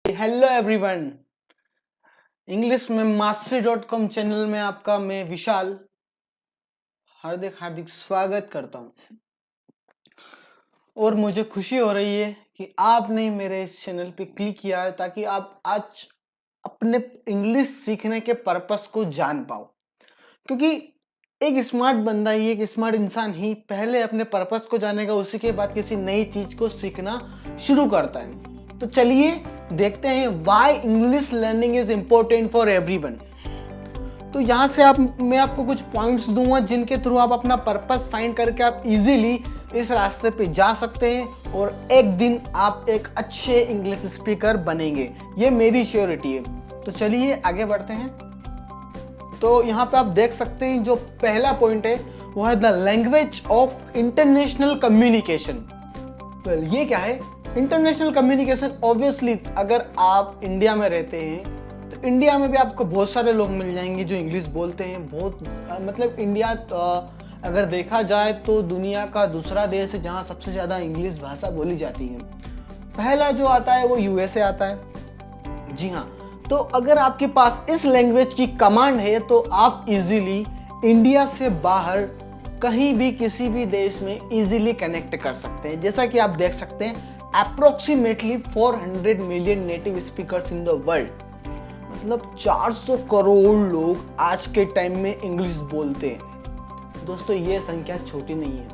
Hello everyone, English में mastery.com channel में आपका मैं विशाल हार्दिक हार्दिक स्वागत करता हूं। और मुझे खुशी हो रही है कि आपने मेरे इस चैनल पे क्लिक किया है ताकि आप आज अपने इंग्लिश सीखने के पर्पस को जान पाओ। क्योंकि एक स्मार्ट बंदा ही, एक स्मार्ट इंसान ही पहले अपने पर्पस को जानेगा, उसी के बाद किसी नई चीज को सीखना शुरू करता है। तो चलिए देखते हैं why English learning is important for everyone. तो यहाँ से मैं आपको कुछ पॉइंट्स दूंगा जिनके थ्रू आप अपना पर्पस फाइंड करके आप इजीली इस रास्ते पे जा सकते हैं और एक दिन आप एक अच्छे इंग्लिश स्पीकर बनेंगे। ये मेरी श्योरिटी है। तो चलिए आगे बढ़ते हैं। तो यहाँ पे आप देख सकते हैं जो पहला पॉइंट है वो है the language of international communication. ये क्या है? इंटरनेशनल कम्युनिकेशन ऑब्वियसली अगर आप इंडिया में रहते हैं तो इंडिया में भी आपको बहुत सारे लोग मिल जाएंगे जो इंग्लिश बोलते हैं। बहुत मतलब इंडिया अगर देखा जाए तो दुनिया का दूसरा देश है जहाँ सबसे ज़्यादा इंग्लिश भाषा बोली जाती है। पहला जो आता है वो यूएसए आता है। जी हाँ, तो अगर आपके पास इस लैंग्वेज की कमांड है तो आप इजीली इंडिया से बाहर कहीं भी किसी भी देश में इजीली कनेक्ट कर सकते हैं। जैसा कि आप देख सकते हैं approximately 400 million native speakers in the world, मतलब 400 करोड़ लोग आज के टाइम में इंग्लिश बोलते हैं। दोस्तों ये संख्या छोटी नहीं है,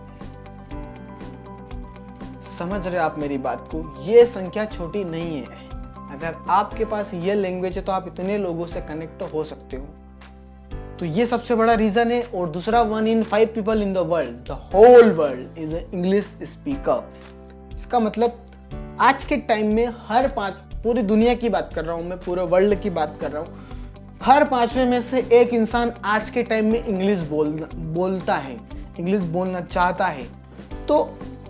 समझ रहे आप मेरी बात को? ये संख्या छोटी नहीं है। अगर आपके पास ये लैंग्वेज है तो आप इतने लोगों से कनेक्ट हो सकते हो। तो ये सबसे बड़ा रीजन है। और दूसरा 1 in 5 people in the world, the whole world is English speaker. इसका मतलब आज के टाइम में हर 5, पूरी दुनिया की बात कर रहा हूं मैं, पूरे वर्ल्ड की बात कर रहा हूं, हर 5वें में से एक इंसान आज के टाइम में इंग्लिश बोलता है, इंग्लिश बोलना चाहता है। तो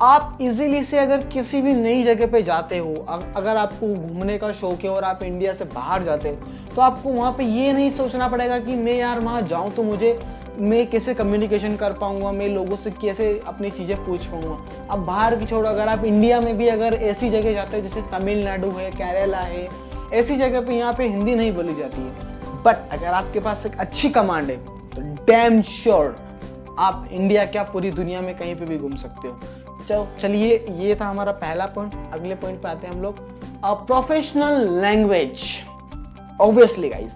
आप इजीली से अगर किसी भी नई जगह पे जाते हो, अगर आपको घूमने का शौक है और आप इंडिया से बाहर जाते हो तो आपको वहाँ पे ये नहीं सोचना पड़ेगा कि मैं यार वहाँ जाऊँ तो मैं कैसे कम्युनिकेशन कर पाऊंगा, मैं लोगों से कैसे अपनी चीज़ें पूछ पाऊंगा। अब बाहर की छोड़ो, अगर आप इंडिया में भी अगर ऐसी जगह जाते हो जैसे तमिलनाडु है, केरला है, ऐसी जगह पे यहाँ पे हिंदी नहीं बोली जाती है। बट अगर आपके पास एक अच्छी कमांड है तो डैम श्योर आप इंडिया क्या पूरी दुनिया में कहीं पे भी घूम सकते हो। चलिए ये था हमारा पहला पॉइंट। अगले पॉइंट पे आते हैं हम लोग, प्रोफेशनल लैंग्वेज। ऑब्वियसली गाइस,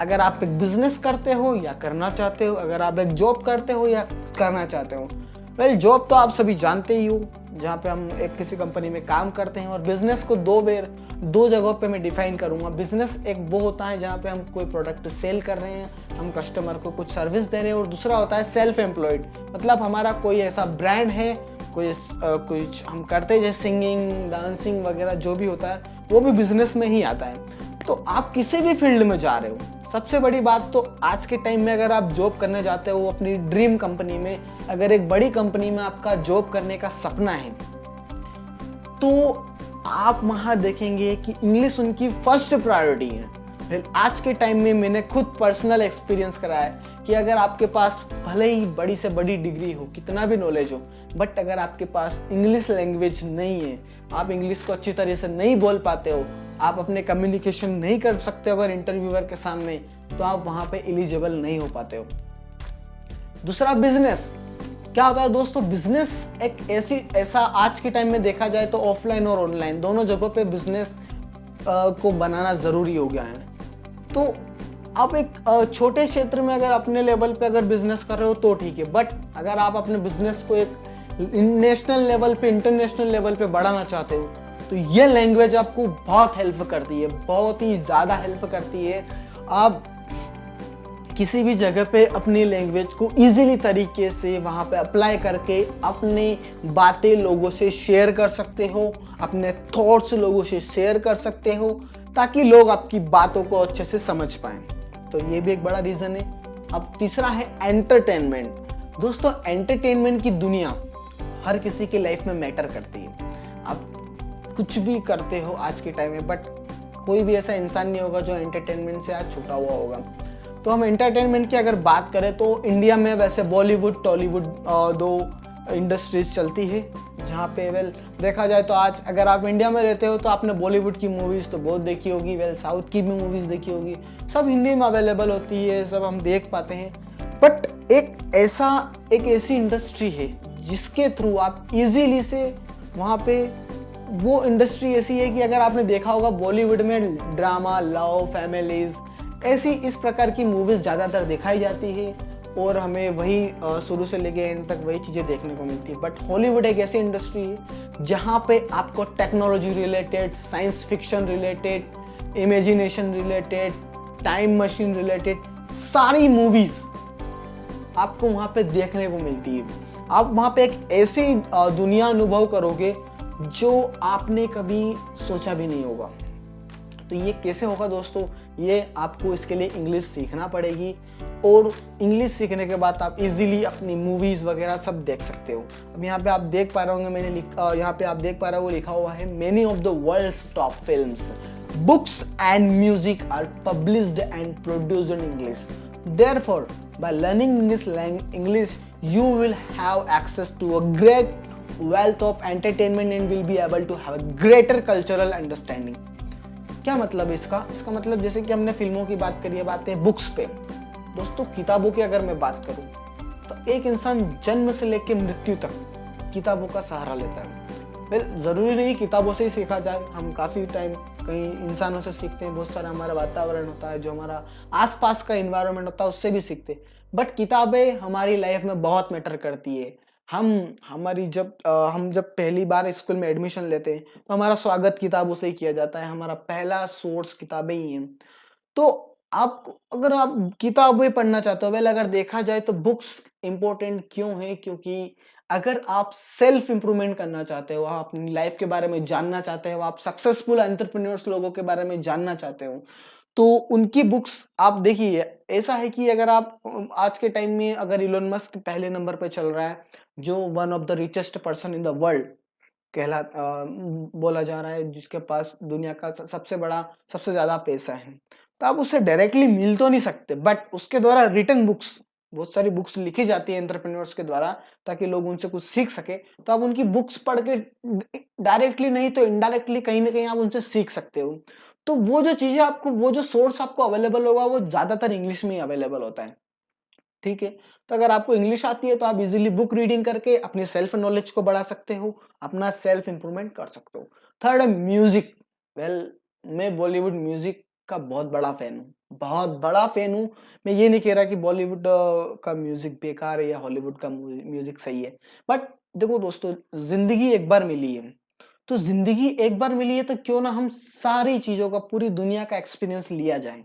अगर आप एक बिजनेस करते हो या करना चाहते हो, अगर आप एक जॉब करते हो या करना चाहते हो, वेल जॉब तो आप सभी जानते ही हो जहाँ पे हम एक किसी कंपनी में काम करते हैं। और बिजनेस को दो जगहों पे मैं डिफाइन करूँगा। बिजनेस एक वो होता है जहाँ पे हम कोई प्रोडक्ट सेल कर रहे हैं, हम कस्टमर को कुछ सर्विस दे रहे हैं। और दूसरा होता है सेल्फ एम्प्लॉयड, मतलब हमारा कोई ऐसा ब्रांड है, कुछ हम करते हैं जैसे सिंगिंग, डांसिंग वगैरह जो भी होता है वो भी बिजनेस में ही आता है। तो आप किसी भी फील्ड में जा रहे हो, सबसे बड़ी बात तो आज के टाइम में अगर आप जॉब करने जाते हो अपनी ड्रीम कंपनी में, अगर एक बड़ी कंपनी में आपका जॉब करने का सपना है तो आप वहां देखेंगे कि इंग्लिश उनकी फर्स्ट प्रायोरिटी है। फिर आज के टाइम में मैंने खुद पर्सनल एक्सपीरियंस करा है कि अगर आपके पास भले ही बड़ी से बड़ी डिग्री हो, कितना भी नॉलेज हो, बट अगर आपके पास इंग्लिश लैंग्वेज नहीं है, आप इंग्लिश को अच्छी तरह से नहीं बोल पाते हो, आप अपने कम्युनिकेशन नहीं कर सकते हो अगर इंटरव्यूअर के सामने, तो आप वहां पे एलिजिबल नहीं हो पाते हो। दूसरा बिजनेस क्या होता है दोस्तों? बिजनेस एक ऐसा आज के टाइम में देखा जाए तो ऑफलाइन और ऑनलाइन दोनों जगहों पे बिजनेस को बनाना जरूरी हो गया है। तो आप एक छोटे क्षेत्र में अगर अपने लेवल पे अगर बिजनेस कर रहे हो तो ठीक है, बट अगर आप अपने बिजनेस को एक नेशनल लेवल पे, इंटरनेशनल लेवल पे बढ़ाना चाहते हो तो ये लैंग्वेज आपको बहुत हेल्प करती है, बहुत ही ज़्यादा हेल्प करती है। आप किसी भी जगह पे अपनी लैंग्वेज को इजीली तरीके से वहाँ पे अप्लाई करके अपनी बातें लोगों से शेयर कर सकते हो, अपने थॉट्स लोगों से शेयर कर सकते हो ताकि लोग आपकी बातों को अच्छे से समझ पाएं। तो ये भी एक बड़ा रीज़न है। अब तीसरा है एंटरटेनमेंट। दोस्तों एंटरटेनमेंट की दुनिया हर किसी की लाइफ में मैटर करती है। आप कुछ भी करते हो आज के टाइम में, बट कोई भी ऐसा इंसान नहीं होगा जो एंटरटेनमेंट से आज छूटा हुआ होगा। तो हम एंटरटेनमेंट की अगर बात करें तो इंडिया में वैसे बॉलीवुड, टॉलीवुड दो इंडस्ट्रीज चलती है जहाँ पे वेल देखा जाए तो आज अगर आप इंडिया में रहते हो तो आपने बॉलीवुड की मूवीज़ तो बहुत देखी होगी, वेल साउथ की भी मूवीज़ देखी होगी, सब हिंदी में अवेलेबल होती है, सब हम देख पाते हैं। बट एक ऐसी इंडस्ट्री है जिसके थ्रू आप इजीली से वहाँ पे, वो इंडस्ट्री ऐसी है कि अगर आपने देखा होगा बॉलीवुड में ड्रामा, लव, फैमिलीज, ऐसी इस प्रकार की मूवीज़ ज़्यादातर दिखाई जाती है और हमें वही शुरू से लेके एंड तक वही चीज़ें देखने को मिलती है। बट हॉलीवुड एक ऐसी इंडस्ट्री है जहाँ पे आपको technology related, science fiction related, imagination related, time machine related सारी मूवीज़ आपको वहाँ पे देखने को मिलती है। आप वहाँ पे एक ऐसी दुनिया अनुभव करोगे जो आपने कभी सोचा भी नहीं होगा। तो ये कैसे होगा दोस्तों? ये आपको इसके लिए इंग्लिश सीखना पड़ेगी और इंग्लिश सीखने के बाद आप इजीली अपनी मूवीज़ वगैरह सब देख सकते हो। अब यहाँ पे आप देख पा रहे होंगे, यहाँ पे आप देख पा रहे हो लिखा हुआ है many of the world's top films, books and music are published and produced in English. Therefore, by learning English, you will have access to a great wealth of entertainment and will be able to have a greater cultural understanding. क्या मतलब इसका? इसका मतलब जैसे कि हमने फिल्मों की बात करी है, बातें बुक्स पे। दोस्तों किताबों की अगर मैं बात करूं तो एक इंसान जन्म से लेकर मृत्यु तक किताबों का सहारा लेता है। ज़रूरी नहीं किताबों से ही सीखा जाए, हम काफ़ी टाइम कहीं इंसानों से सीखते हैं, बहुत सारा हमारा वातावरण होता है, जो हमारा आसपास का इन्वायरमेंट होता है उससे भी सीखते हैं। बट किताबें हमारी लाइफ में बहुत मैटर करती है। हम जब पहली बार स्कूल में एडमिशन लेते हैं तो हमारा स्वागत किताबों से ही किया जाता है, हमारा पहला सोर्स किताबें ही हैं। तो अगर आप किताबें पढ़ना चाहते हो, अगर देखा जाए तो बुक्स इंपॉर्टेंट क्यों है? क्योंकि अगर आप सेल्फ इंप्रूवमेंट करना चाहते हो, आप अपनी लाइफ के बारे में जानना चाहते हो, आप सक्सेसफुल एंटरप्रेन्योर्स लोगों के बारे में जानना चाहते हो, तो उनकी बुक्स आप देखिए। ऐसा है कि अगर आप आज के टाइम में अगर इलोन मस्क पहले नंबर पे चल रहा है, जो one of the richest person in the world बोला जा रहा है, जिसके पास दुनिया का सबसे ज्यादा पैसा है, तो आप उससे डायरेक्टली मिल तो नहीं सकते, बट उसके द्वारा रिटन बुक्स, बहुत सारी बुक्स लिखी जाती है एंटरप्रेन्योर्स के द्वारा ताकि लोग उनसे कुछ सीख सके। तो आप उनकी बुक्स पढ़ के डायरेक्टली नहीं तो इनडायरेक्टली कहीं ना कहीं आप उनसे सीख सकते हो। तो वो जो चीजें आपको, वो जो सोर्स आपको अवेलेबल होगा वो ज्यादातर इंग्लिश में ही अवेलेबल होता है। ठीक है, तो अगर आपको इंग्लिश आती है तो आप इजीली बुक रीडिंग करके अपने सेल्फ नॉलेज को बढ़ा सकते हो, अपना सेल्फ इंप्रूवमेंट कर सकते हो। थर्ड है म्यूजिक। मैं बॉलीवुड म्यूजिक का बहुत बड़ा फैन हूँ, बहुत बड़ा फैन हूँ। मैं ये नहीं कह रहा कि बॉलीवुड का म्यूजिक बेकार है या हॉलीवुड का म्यूजिक सही है, बट देखो दोस्तों, जिंदगी एक बार मिली है, तो जिंदगी एक बार मिली है तो क्यों ना हम सारी चीजों का, पूरी दुनिया का एक्सपीरियंस लिया जाए।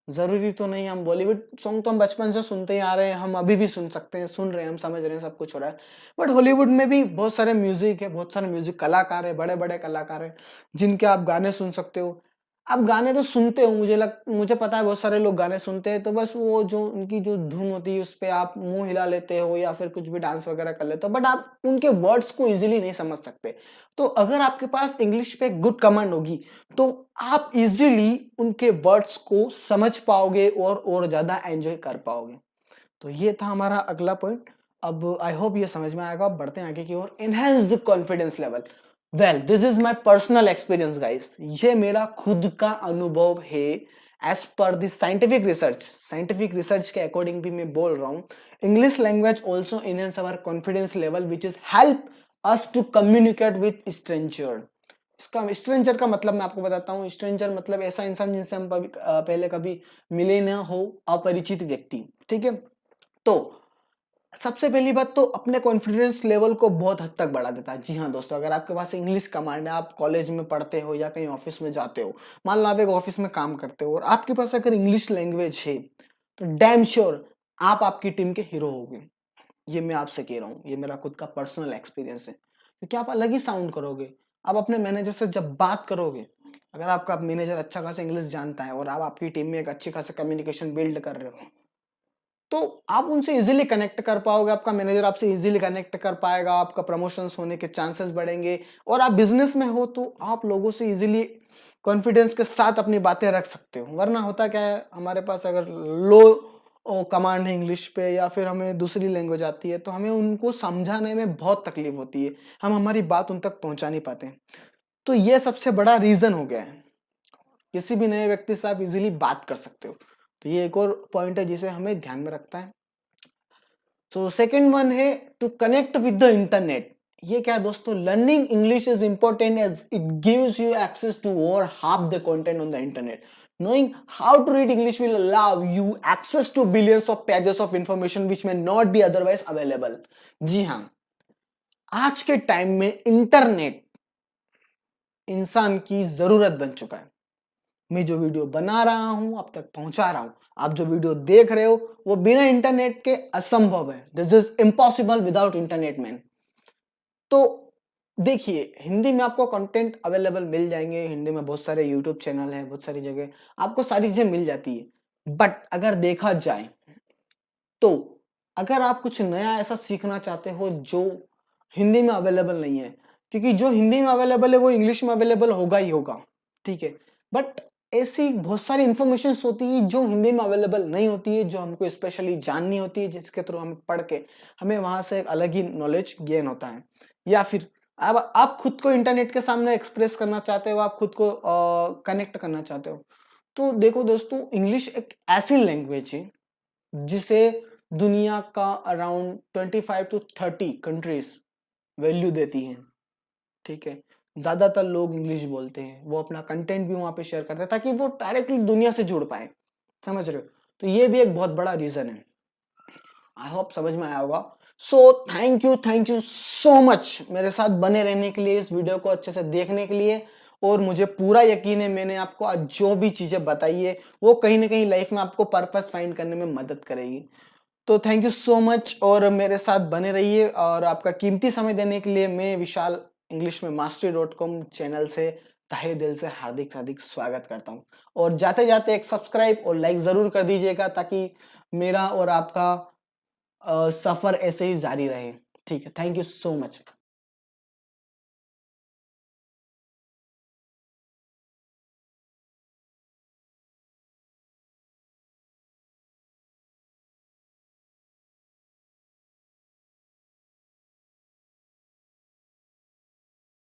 जरूरी तो नहीं, हम बॉलीवुड सॉन्ग तो हम बचपन से सुनते ही आ रहे हैं, हम अभी भी सुन सकते हैं, सुन रहे हैं, हम समझ रहे हैं सब कुछ हो रहा है। बट हॉलीवुड में भी बहुत सारे म्यूजिक है, बहुत सारे म्यूजिक कलाकार है, बड़े बड़े कलाकार है जिनके आप गाने सुन सकते हो। आप गाने तो सुनते हो, मुझे पता है बहुत सारे लोग गाने सुनते हैं, तो बस वो जो उनकी जो धुन होती है उस पे आप मुंह हिला लेते हो या फिर कुछ भी डांस वगैरह कर लेते हो, बट आप उनके वर्ड्स को इजीली नहीं समझ सकते। तो अगर आपके पास इंग्लिश पे गुड कमांड होगी तो आप इजीली उनके वर्ड्स को समझ पाओगे और ज्यादा एंजॉय कर पाओगे। तो ये था हमारा अगला पॉइंट। अब आई होप ये समझ में आएगा। बढ़ते हैं आगे की ओर। Enhance the confidence level. Well, this is my personal experience guys, ये मेरा खुद का अनुभव है। As per the scientific research के अकॉर्डिंग भी मैं बोल रहा हूँ, English language also enhance our confidence level which is help us to communicate with stranger. इसका स्ट्रेंजर का मतलब मैं आपको बताता हूँ। स्ट्रेंजर मतलब ऐसा इंसान जिनसे हम पहले कभी मिले ना हो, अपरिचित व्यक्ति। ठीक है, तो सबसे पहली बात तो अपने कॉन्फिडेंस लेवल को बहुत हद तक बढ़ा देता है। जी हाँ दोस्तों, अगर आपके पास इंग्लिश कमांड है, आप कॉलेज में पढ़ते हो या कहीं ऑफिस में जाते हो, मान लो आप एक ऑफिस में काम करते हो और आपके पास अगर इंग्लिश लैंग्वेज है तो डैम श्योर आप आपकी टीम के हीरो होगे। ये मैं आपसे कह रहा हूँ, ये मेरा खुद का पर्सनल एक्सपीरियंस है, क्योंकि आप अलग ही साउंड करोगे। आप अपने मैनेजर से जब बात करोगे, अगर आपका मैनेजर अच्छा खासा इंग्लिश जानता है और आप आपकी टीम में एक अच्छी खासा कम्युनिकेशन बिल्ड कर रहे हो, तो आप उनसे इजीली कनेक्ट कर पाओगे, आपका मैनेजर आपसे इजीली कनेक्ट कर पाएगा, आपका प्रमोशंस होने के चांसेस बढ़ेंगे। और आप बिजनेस में हो तो आप लोगों से इजीली कॉन्फिडेंस के साथ अपनी बातें रख सकते हो। वरना होता क्या है, हमारे पास अगर लो कमांड है इंग्लिश पे या फिर हमें दूसरी लैंग्वेज आती है, तो हमें उनको समझाने में बहुत तकलीफ होती है, हम हमारी बात उन तक पहुंचा नहीं पाते हैं। तो ये सबसे बड़ा रीजन हो गया है। किसी भी नए व्यक्ति से आप इजीली बात कर सकते हो, तो ये एक और पॉइंट है जिसे हमें ध्यान में रखता है। तो सेकंड वन है to connect with the internet. ये क्या है दोस्तों, learning English is important as it gives you access to over half the content on the internet. Knowing how to read English will allow you access to billions of pages of information which may not be otherwise available. जी हाँ, आज के time में internet इंसान की जरूरत बन चुका है। मैं जो वीडियो बना रहा हूं आप तक पहुंचा रहा हूं, आप जो वीडियो देख रहे हो वो बिना इंटरनेट के असंभव है। This is impossible without internet man. तो देखिए, हिंदी में आपको कंटेंट अवेलेबल मिल जाएंगे, हिंदी में बहुत सारे यूट्यूब चैनल है, बहुत सारी जगह आपको सारी चीजें मिल जाती है। बट अगर देखा जाए तो अगर आप कुछ नया ऐसा सीखना चाहते हो जो हिंदी में अवेलेबल नहीं है, क्योंकि जो हिंदी में अवेलेबल है वो इंग्लिश में अवेलेबल होगा ही होगा, ठीक है, बट ऐसी बहुत सारी इंफॉर्मेशन होती है जो हिंदी में अवेलेबल नहीं होती है, जो हमको स्पेशली जाननी होती है, जिसके थ्रू हम पढ़ के हमें वहां से एक अलग ही नॉलेज गेन होता है। या फिर अब आप खुद को इंटरनेट के सामने एक्सप्रेस करना चाहते हो, आप खुद को कनेक्ट करना चाहते हो, तो देखो दोस्तों, इंग्लिश एक ऐसी लैंग्वेज है जिसे दुनिया का अराउंड 25 to 30 कंट्रीज वैल्यू देती हैं, ठीक है। ज्यादातर लोग इंग्लिश बोलते हैं, वो अपना कंटेंट भी वहां पे शेयर करते हैं ताकि वो डायरेक्टली दुनिया से जुड़ पाए, समझ रहे हो। तो ये भी एक बहुत बड़ा रीजन है। आई होप समझ में आया होगा। So thank you so much मेरे साथ बने रहने के लिए, इस वीडियो को अच्छे से देखने के लिए। और मुझे पूरा यकीन है मैंने आपको आज जो भी चीजें बताई है वो कहीं ना कहीं लाइफ में आपको पर्पस फाइंड करने में मदद करेगी। तो थैंक यू सो मच और मेरे साथ बने रहिए, और आपका कीमती समय देने के लिए मैं विशाल इंग्लिश में mastery.com चैनल से तहे दिल से हार्दिक हार्दिक स्वागत करता हूँ। और जाते जाते एक सब्सक्राइब और लाइक जरूर कर दीजिएगा ताकि मेरा और आपका सफर ऐसे ही जारी रहे। ठीक है, थैंक यू सो मच।